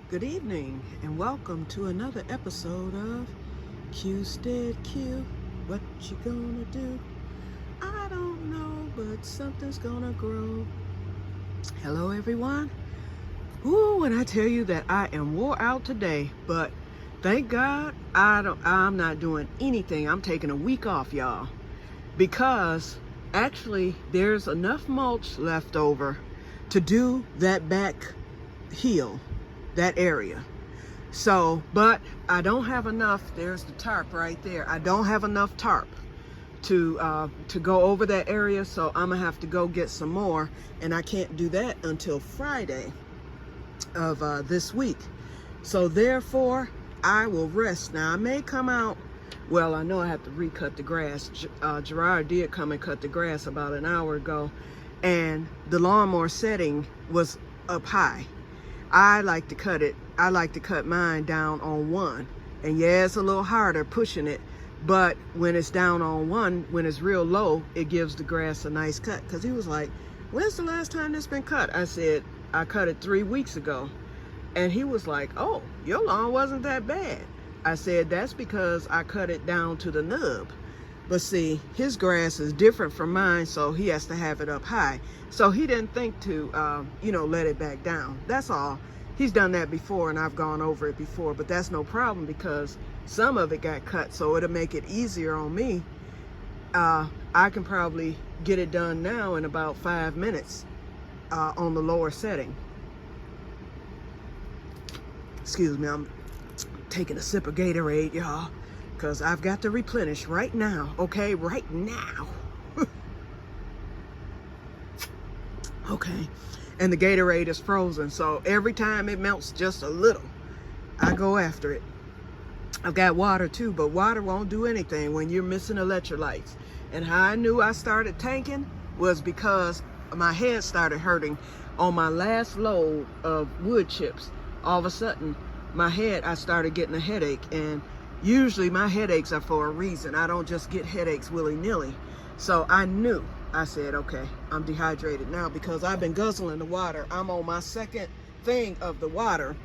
Good evening and welcome to another episode of Que-stead-Que. What you gonna do? I don't know, but something's gonna grow. Hello everyone. Ooh, and I tell you that I am wore out today, but thank God I'm not doing anything. I'm taking a week off, y'all, because actually there's enough mulch left over to do that back hill, that area. So, but I don't have enough. There's the tarp right there. I don't have enough tarp to go over that area, so I'm gonna have to go get some more, and I can't do that until Friday of this week. So therefore, I will rest. Now I may come out. Well, I know I have to recut the grass. Gerard did come and cut the grass about an hour ago, and the lawnmower setting was up high. I like to cut mine down on one. And yeah, it's a little harder pushing it, but when it's down on one, when it's real low, it gives the grass a nice cut. Because he was like, when's the last time this been cut? I said, I cut it 3 weeks ago. And he was like, oh, your lawn wasn't that bad. I said, that's because I cut it down to the nub. But see, his grass is different from mine, so he has to have it up high. So he didn't think to, let it back down. That's all. He's done that before, and I've gone over it before, but that's no problem because some of it got cut, so it'll make it easier on me. I can probably get it done now in about 5 minutes on the lower setting. Excuse me, I'm taking a sip of Gatorade, y'all, because I've got to replenish right now, okay? Right now. Okay. And the Gatorade is frozen, so every time it melts just a little, I go after it. I've got water too, but water won't do anything when you're missing electrolytes. And how I knew I started tanking was because my head started hurting on my last load of wood chips. All of a sudden, I started getting a headache, and usually my headaches are for a reason. I don't just get headaches willy-nilly. So I said, okay, I'm dehydrated now because I've been guzzling the water. I'm on my second thing of the water,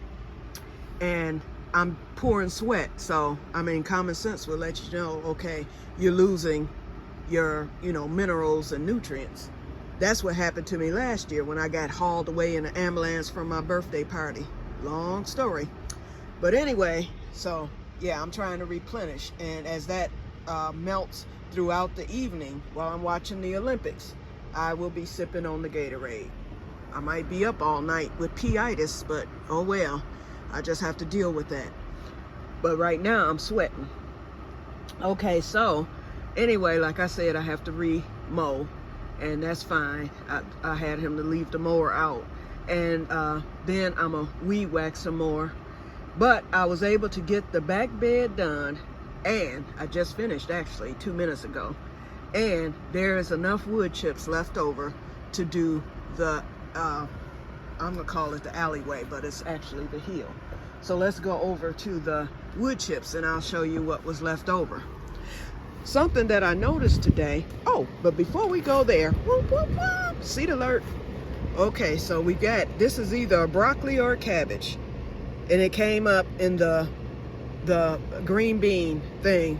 and I'm pouring sweat. So, I mean, common sense will let you know, okay, you're losing your, minerals and nutrients. That's what happened to me last year when I got hauled away in an ambulance from my birthday party. Long story. But anyway, so yeah, I'm trying to replenish. And as that melts throughout the evening while I'm watching the Olympics, I will be sipping on the Gatorade. I might be up all night with pee-itis, but oh well, I just have to deal with that. But right now I'm sweating. Okay, so anyway, like I said, I have to re-mow, and that's fine. I had him to leave the mower out, and then I'm gonna weed whack some more. But I was able to get the back bed done, and I just finished actually 2 minutes ago, and there is enough wood chips left over to do the I'm gonna call it the alleyway, but it's actually the hill. So let's go over to the wood chips and I'll show you what was left over. Something that I noticed today, oh, but before we go there, whoop, whoop, whoop, seed alert. Okay, so we got, this is either a broccoli or a cabbage, and it came up in the green bean thing.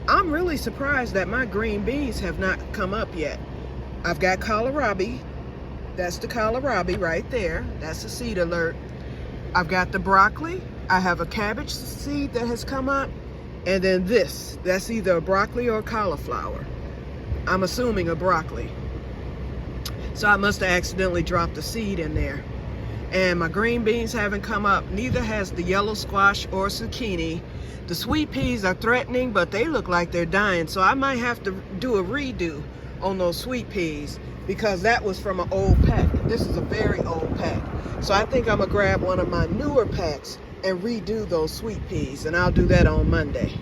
I'm really surprised that my green beans have not come up yet. I've got kohlrabi. That's the kohlrabi right there. That's the seed alert. I've got the broccoli. I have a cabbage seed that has come up. And then this, that's either a broccoli or a cauliflower. I'm assuming a broccoli. So I must have accidentally dropped the seed in there. And my green beans haven't come up. Neither has the yellow squash or zucchini. The sweet peas are threatening, but they look like they're dying. So I might have to do a redo on those sweet peas because that was from an old pack. This is a very old pack. So I think I'm gonna grab one of my newer packs and redo those sweet peas, and I'll do that on Monday.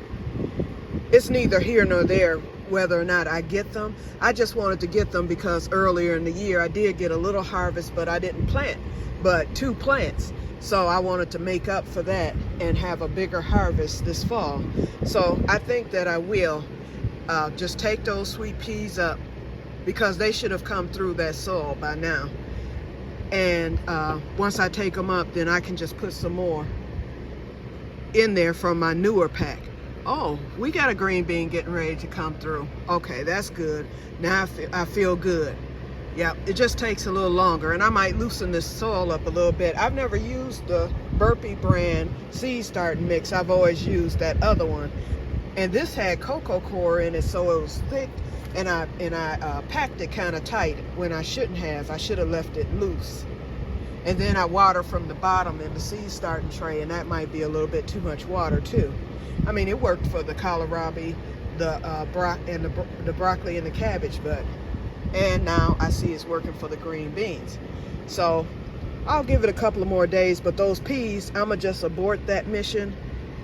It's neither here nor there whether or not I get them. I just wanted to get them because earlier in the year I did get a little harvest, but I didn't plant but 2 plants. So I wanted to make up for that and have a bigger harvest this fall. So I think that I will just take those sweet peas up because they should have come through that soil by now. And once I take them up, then I can just put some more in there from my newer pack. Oh, we got a green bean getting ready to come through. Okay, that's good. Now I feel good. Yeah, it just takes a little longer, and I might loosen this soil up a little bit. I've never used the Burpee brand seed starting mix. I've always used that other one, and this had cocoa coir in it, so it was thick, and I packed it kind of tight when I shouldn't have. I should have left it loose. And then I water from the bottom in the seed starting tray, and that might be a little bit too much water too. I mean, it worked for the kohlrabi, the broccoli and the cabbage, and now I see it's working for the green beans. So I'll give it a couple of more days, but those peas, I'm gonna just abort that mission.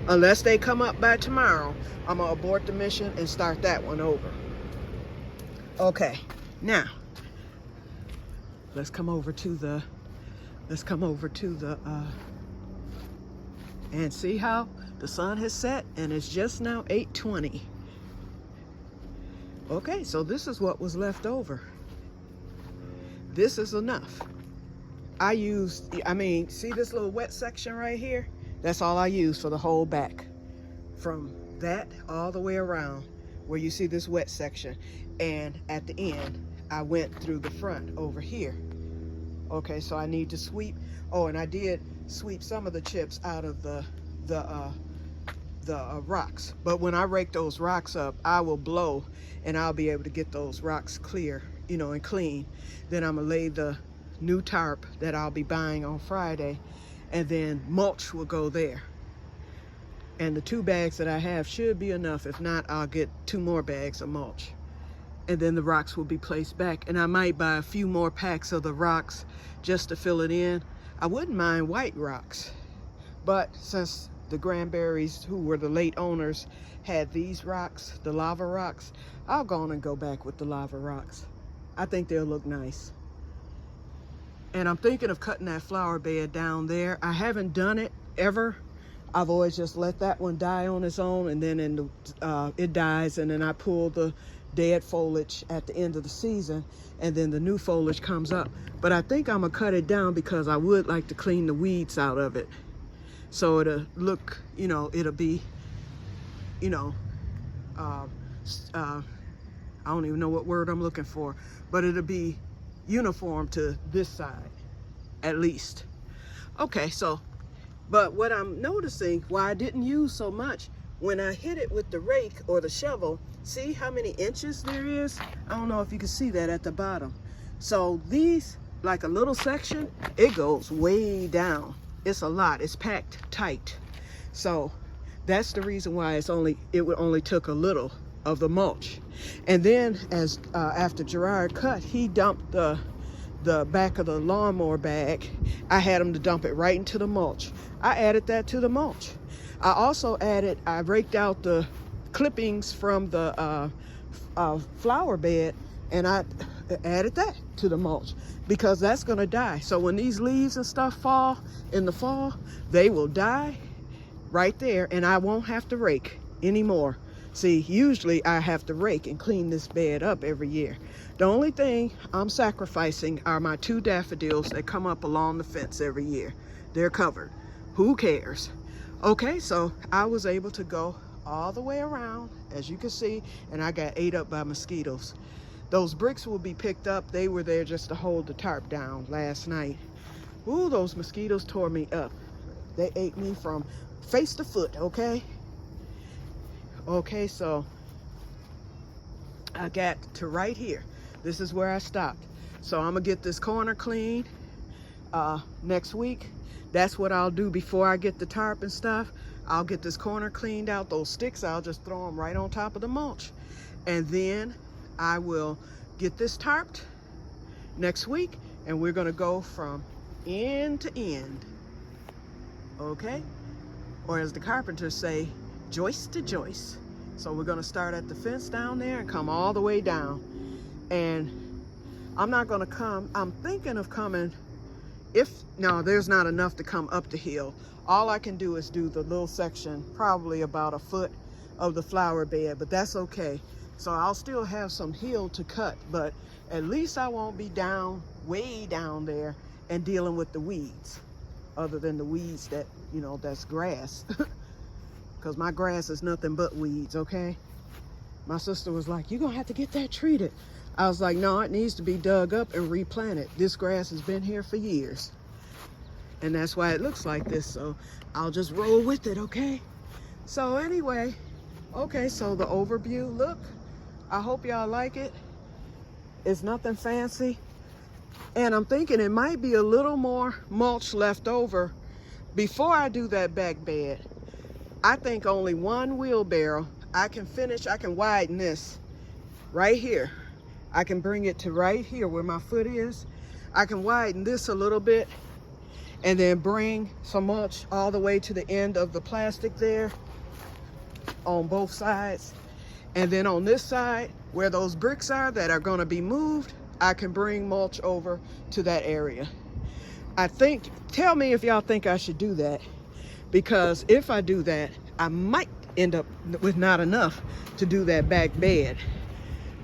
Unless they come up by tomorrow, I'm gonna abort the mission and start that one over. Okay, now let's come over to the and see how the sun has set, and it's just now 8:20. Okay, so this is what was left over. This is enough. I mean, see this little wet section right here? That's all I used for the whole back. From that all the way around where you see this wet section. And at the end, I went through the front over here. Okay, so I need to sweep. Oh, and I did sweep some of the chips out of the rocks. But when I rake those rocks up, I will blow, and I'll be able to get those rocks clear, you know, and clean. Then I'm gonna lay the new tarp that I'll be buying on Friday, and then mulch will go there. And the 2 bags that I have should be enough. If not, I'll get 2 more bags of mulch. And then the rocks will be placed back. And I might buy a few more packs of the rocks just to fill it in. I wouldn't mind white rocks, but since the Granberries, who were the late owners, had these rocks, the lava rocks, I'll go on and go back with the lava rocks. I think they'll look nice. And I'm thinking of cutting that flower bed down there. I haven't done it ever. I've always just let that one die on its own, and then it dies, and then I pull the dead foliage at the end of the season, and then the new foliage comes up. But I think I'm gonna cut it down because I would like to clean the weeds out of it. So it'll look, you know, it'll be, you know, I don't even know what word I'm looking for, but it'll be uniform to this side, at least. Okay, so, but what I'm noticing, why I didn't use so much, when I hit it with the rake or the shovel, see how many inches there is? I don't know if you can see that at the bottom. So these, like a little section, it goes way down. It's a lot, it's packed tight. So that's the reason why it only took a little of the mulch. And then as after Gerard cut, he dumped the back of the lawnmower bag. I had him to dump it right into the mulch. I added that to the mulch. I also I raked out the clippings from the flower bed, and I added that to the mulch because that's gonna die. So when these leaves and stuff fall in the fall, they will die right there, and I won't have to rake anymore. See, usually I have to rake and clean this bed up every year. The only thing I'm sacrificing are my 2 daffodils that come up along the fence every year. They're covered. Who cares? Okay, so I was able to go all the way around, as you can see, and I got ate up by mosquitoes. Those bricks will be picked up. They were there just to hold the tarp down last night. Ooh, those mosquitoes tore me up. They ate me from face to foot, okay? Okay, so I got to right here. This is where I stopped. So I'm gonna get this corner clean next week. That's what I'll do before I get the tarp and stuff. I'll get this corner cleaned out. Those sticks, I'll just throw them right on top of the mulch. And then I will get this tarped next week, and we're gonna go from end to end, okay? Or as the carpenters say, joist to joist. So we're gonna start at the fence down there and come all the way down. And I'm not gonna come, I'm thinking of coming, no, there's not enough to come up the hill. All I can do is do the little section, probably about a foot of the flower bed, but that's okay. So I'll still have some hill to cut, but at least I won't be down, way down there, and dealing with the weeds, other than the weeds that, you know, that's grass. Because my grass is nothing but weeds, okay? My sister was like, you're gonna have to get that treated. I was like, no, it needs to be dug up and replanted. This grass has been here for years. And that's why it looks like this, so I'll just roll with it, okay? So anyway, okay, so the overview, look, I hope y'all like it. It's nothing fancy. And I'm thinking it might be a little more mulch left over before I do that back bed. I think only one wheelbarrow. I can widen this right here. I can bring it to right here where my foot is. I can widen this a little bit and then bring some mulch all the way to the end of the plastic there on both sides. And then on this side, where those bricks are that are gonna be moved, I can bring mulch over to that area. I think, tell me if y'all think I should do that, because if I do that, I might end up with not enough to do that back bed.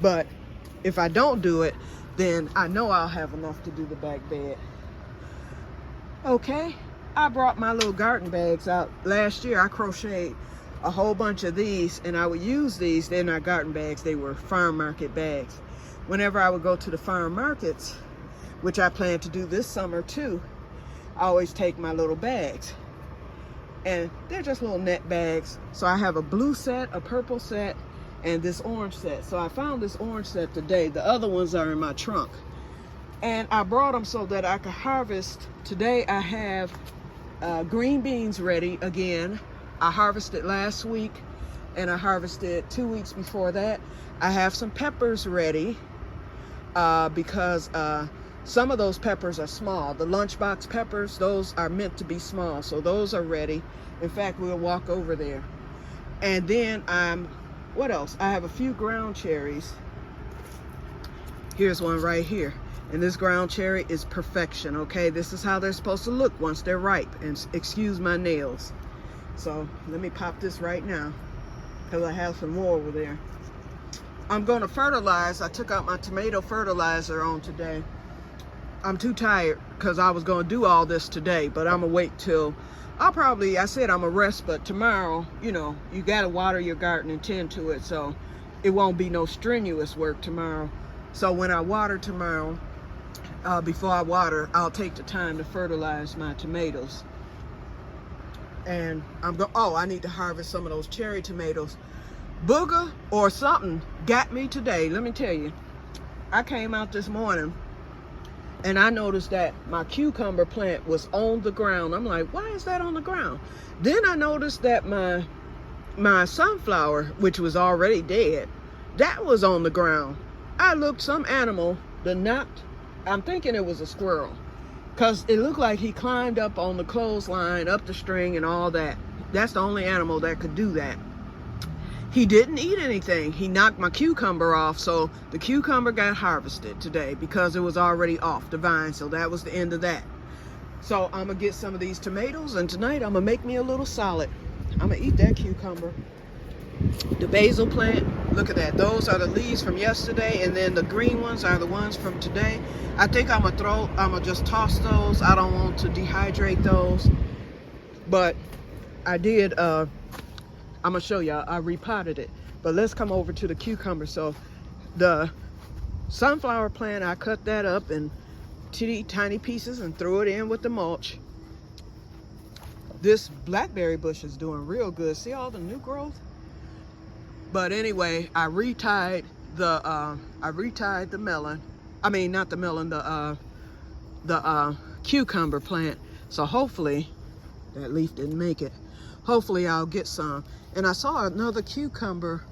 But if I don't do it, then I know I'll have enough to do the back bed. Okay, I brought my little garden bags out. Last year I crocheted a whole bunch of these, and I would use these. They're not garden bags, they were farm market bags. Whenever I would go to the farm markets, which I plan to do this summer too, I always take my little bags. And they're just little net bags. So I have a blue set, a purple set, and this orange set. So I found this orange set today. The other ones are in my trunk. And I brought them so that I could harvest. Today I have green beans ready again. I harvested last week, and I harvested 2 weeks before that. I have some peppers ready because some of those peppers are small. The lunchbox peppers, those are meant to be small, so those are ready. In fact, we'll walk over there. And then what else? I have a few ground cherries. Here's one right here. And this ground cherry is perfection, okay? This is how they're supposed to look once they're ripe. And excuse my nails. So let me pop this right now, because I have some more over there. I'm gonna fertilize. I took out my tomato fertilizer on today. I'm too tired because I was gonna do all this today, but I'm gonna wait till, I said I'm gonna rest, but tomorrow, you know, you gotta water your garden and tend to it, so it won't be no strenuous work tomorrow. So when I water tomorrow, before I water, I'll take the time to fertilize my tomatoes. And I need to harvest some of those cherry tomatoes. Booger or something got me today, let me tell you. I came out this morning and I noticed that my cucumber plant was on the ground. I'm like, why is that on the ground? Then I noticed that my sunflower, which was already dead, that was on the ground. I looked, some animal that knocked, I'm thinking it was a squirrel, because it looked like he climbed up on the clothesline, up the string and all that. That's the only animal that could do that. He didn't eat anything. He knocked my cucumber off, so the cucumber got harvested today because it was already off the vine, so that was the end of that. So I'm gonna get some of these tomatoes, and tonight I'm gonna make me a little salad. I'm gonna eat that cucumber. The basil plant, look at that. Those are the leaves from yesterday, and then the green ones are the ones from today. I think I'm gonna just toss those. I don't want to dehydrate those, but I did, I'm gonna show y'all, I repotted it. But let's come over to the cucumber. So the sunflower plant, I cut that up in tiny pieces and threw it in with the mulch. This blackberry bush is doing real good. See all the new growth? But anyway, I retied the melon. I mean, not the melon, the cucumber plant. So hopefully, that leaf didn't make it. Hopefully I'll get some. And I saw another cucumber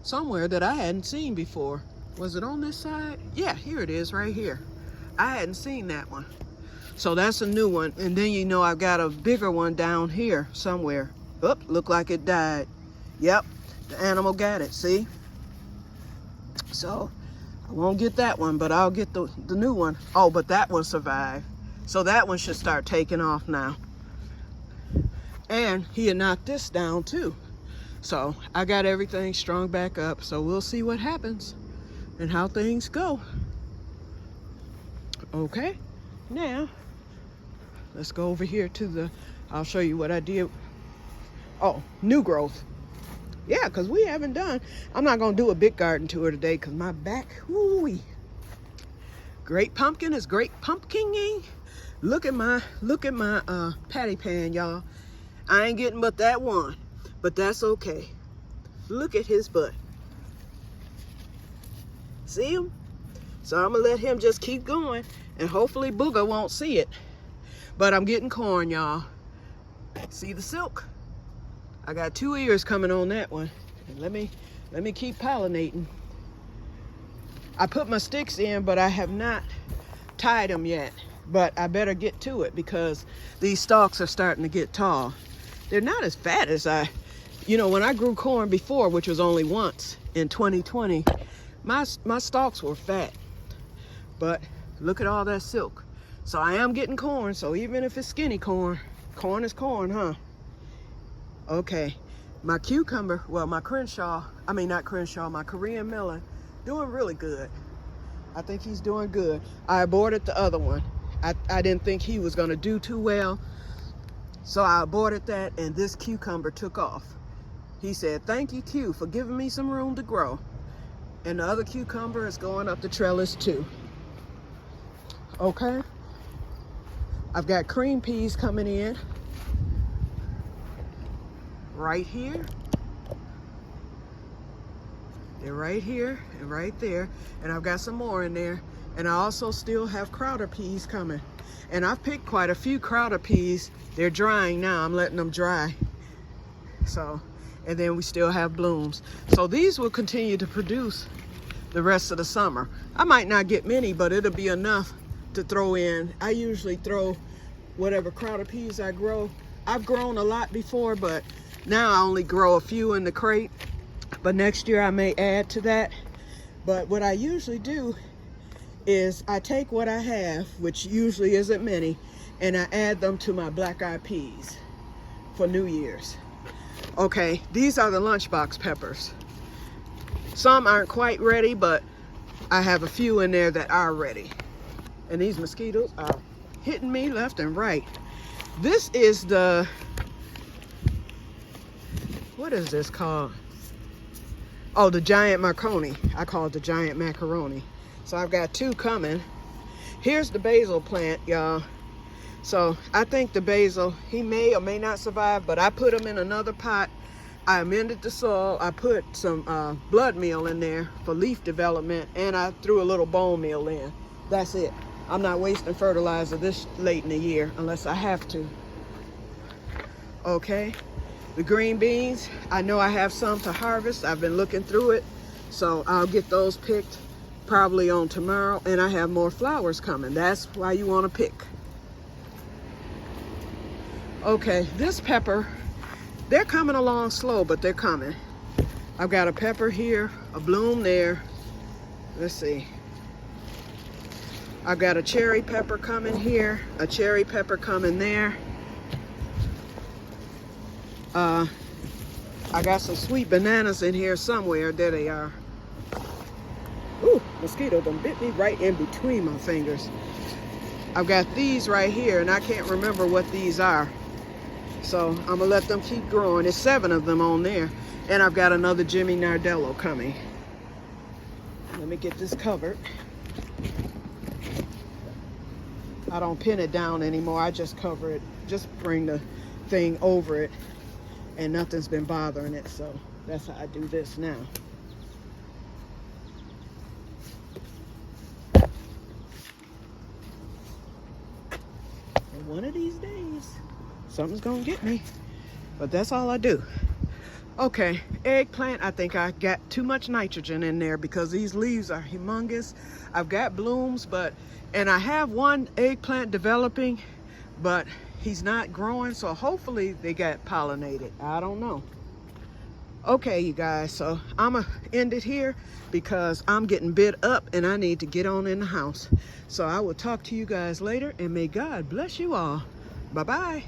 somewhere that I hadn't seen before. Was it on this side? Yeah, here it is right here. I hadn't seen that one. So that's a new one. And then, you know, I've got a bigger one down here somewhere. Oop, looked like it died. Yep, the animal got it, see? So I won't get that one, but I'll get the new one. Oh, but that one survived. So that one should start taking off now. And he had knocked this down too. So I got everything strung back up. So we'll see what happens and how things go. Okay, now Let's go over here to the, I'll show you what I did. Oh, new growth. Yeah, because we haven't done, I'm not going to do a big garden tour today because my back, whoo-wee. Great pumpkin is great pumpkining. Look at my patty pan, y'all. I ain't getting but that one, but that's okay. Look at his butt. See him? So I'm gonna let him just keep going, and hopefully Booger won't see it. But I'm getting corn, y'all. See the silk? I got 2 ears coming on that one. And let me keep pollinating. I put my sticks in, but I have not tied them yet. But I better get to it because these stalks are starting to get tall. They're not as fat as when I grew corn before, which was only once in 2020, my stalks were fat. But look at all that silk. So I am getting corn, so even if it's skinny corn, corn is corn, huh? Okay, my cucumber, well, my my Korean melon, doing really good. I think he's doing good. I aborted the other one. I didn't think he was gonna do too well, so I aborted that, and this cucumber took off. He said, "Thank you, Q, for giving me some room to grow." And the other cucumber is going up the trellis too. Okay, I've got cream peas coming in right here. They're right here and right there, and I've got some more in there. And I also still have crowder peas coming, and I've picked quite a few crowder peas. They're drying now. I'm letting them dry. So, and then we still have blooms. So these will continue to produce the rest of the summer. I might not get many, but it'll be enough to throw in. I usually throw whatever crowder peas I grow. I've grown a lot before, but now I only grow a few in the crate. But next year I may add to that. But what I usually do is I take what I have, which usually isn't many, and I add them to my black-eyed peas for New Year's. Okay, these are the lunchbox peppers. Some aren't quite ready, but I have a few in there that are ready. And these mosquitoes are hitting me left and right. This is the, what is this called? Oh, the giant macaroni. I call it the giant macaroni. So I've got 2 coming. Here's the basil plant, y'all. So I think the basil, he may or may not survive, but I put him in another pot. I amended the soil. I put some blood meal in there for leaf development, and I threw a little bone meal in. That's it. I'm not wasting fertilizer this late in the year unless I have to. Okay. The green beans, I know I have some to harvest. I've been looking through it, so I'll get those picked probably on tomorrow, and I have more flowers coming. That's why you want to pick. Okay, this pepper, they're coming along slow, but they're coming. I've got a pepper here, a bloom there. Let's see. I've got a cherry pepper coming here, a cherry pepper coming there. I got some sweet bananas in here somewhere. There they are. Ooh, mosquito done bit me right in between my fingers. I've got these right here, and I can't remember what these are. So I'm gonna let them keep growing. There's 7 of them on there. And I've got another Jimmy Nardello coming. Let me get this covered. I don't pin it down anymore. I just cover it, just bring the thing over it, and nothing's been bothering it. So that's how I do this now. And one of these days, something's gonna get me, but that's all I do. Okay, eggplant, I think I got too much nitrogen in there because these leaves are humongous. I've got blooms, and I have one eggplant developing, but he's not growing, so hopefully they got pollinated. I don't know. Okay, you guys, so I'm gonna end it here because I'm getting bit up and I need to get on in the house. So I will talk to you guys later, and may God bless you all. Bye-bye.